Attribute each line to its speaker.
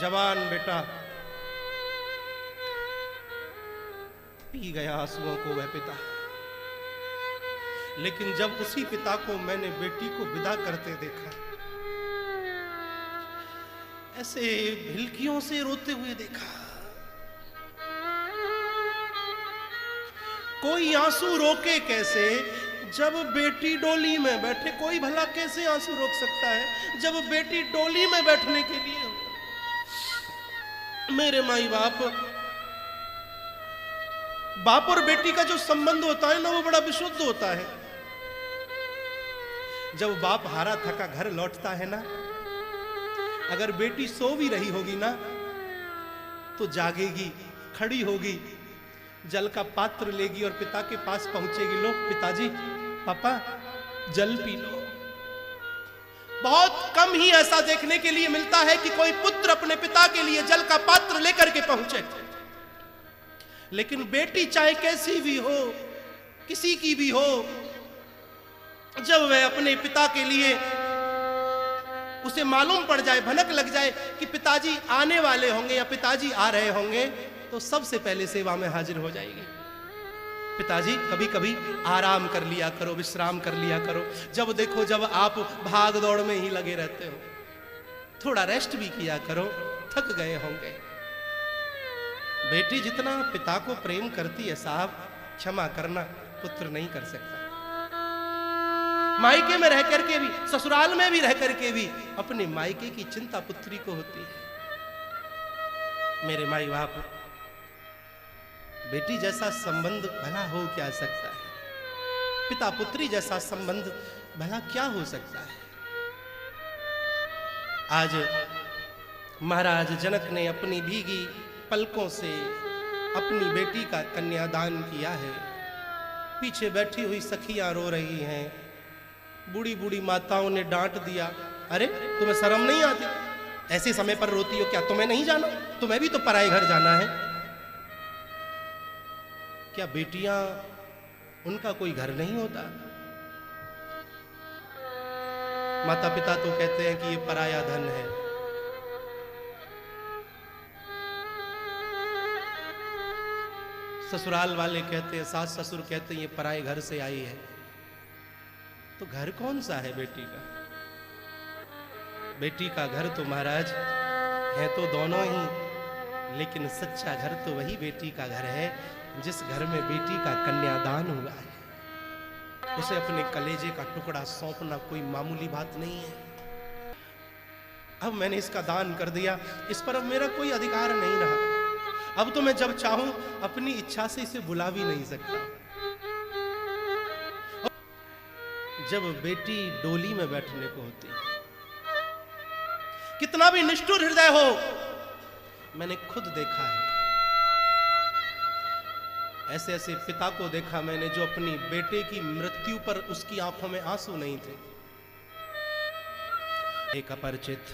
Speaker 1: जवान बेटा पी गया आंसुओं को वह पिता। लेकिन जब उसी पिता को मैंने बेटी को विदा करते देखा, ऐसे भिलकियों से रोते हुए देखा, कोई आंसू रोके कैसे जब बेटी डोली में बैठे? कोई भला कैसे आंसू रोक सकता है जब बेटी डोली में बैठने के लिए हो? मेरे माई बाप और बेटी का जो संबंध होता है ना, वो बड़ा विशुद्ध होता है। जब बाप हारा थका घर लौटता है ना, अगर बेटी सो भी रही होगी ना तो जागेगी, खड़ी होगी, जल का पात्र लेगी और पिता के पास पहुंचेगी। लो पिताजी, पापा जल पी लो। बहुत कम ही ऐसा देखने के लिए मिलता है कि कोई पुत्र अपने पिता के लिए जल का पात्र लेकर के पहुंचे। लेकिन बेटी चाहे कैसी भी हो, किसी की भी हो, जब वह अपने पिता के लिए, उसे मालूम पड़ जाए, भनक लग जाए कि पिताजी आने वाले होंगे या पिताजी आ रहे होंगे, तो सबसे पहले सेवा में हाजिर हो जाएगी। पिताजी कभी कभी आराम कर लिया करो, विश्राम कर लिया करो। जब देखो जब आप भाग दौड़ में ही लगे रहते हो, थोड़ा रेस्ट भी किया करो, थक गए होंगे। बेटी जितना पिता को प्रेम करती है साहब, क्षमा करना पुत्र नहीं कर सकता। मायके में रह करके भी, ससुराल में भी रह करके भी अपने मायके की चिंता पुत्री को होती है। मेरे माई बाप, बेटी जैसा संबंध भला हो क्या सकता है? पिता पुत्री जैसा संबंध भला क्या हो सकता है? आज महाराज जनक ने अपनी भीगी पलकों से अपनी बेटी का कन्यादान किया है। पीछे बैठी हुई सखियां रो रही हैं, बूढ़ी बूढ़ी माताओं ने डांट दिया, अरे तुम्हें शर्म नहीं आती? ऐसे समय पर रोती हो क्या? तुम्हें नहीं जाना? तुम्हें भी तो पराए घर जाना है। क्या बेटियां, उनका कोई घर नहीं होता? माता पिता तो कहते हैं कि ये पराया धन है। ससुराल वाले कहते हैं, सास ससुर कहते हैं ये पराए घर से आई है। तो घर कौन सा है बेटी का? बेटी का घर तो महाराज है तो दोनों ही, लेकिन सच्चा घर तो वही बेटी का घर है जिस घर में बेटी का कन्यादान हुआ है। उसे अपने कलेजे का टुकड़ा सौंपना कोई मामूली बात नहीं है। अब मैंने इसका दान कर दिया, इस पर अब मेरा कोई अधिकार नहीं रहा। अब तो मैं जब चाहूं अपनी इच्छा से इसे बुला भी नहीं सकता। जब बेटी डोली में बैठने को होती है, कितना भी निष्ठुर हृदय हो, मैंने खुद देखा है, ऐसे ऐसे पिता को देखा मैंने जो अपनी बेटे की मृत्यु पर उसकी आंखों में आंसू नहीं थे। एक अपरिचित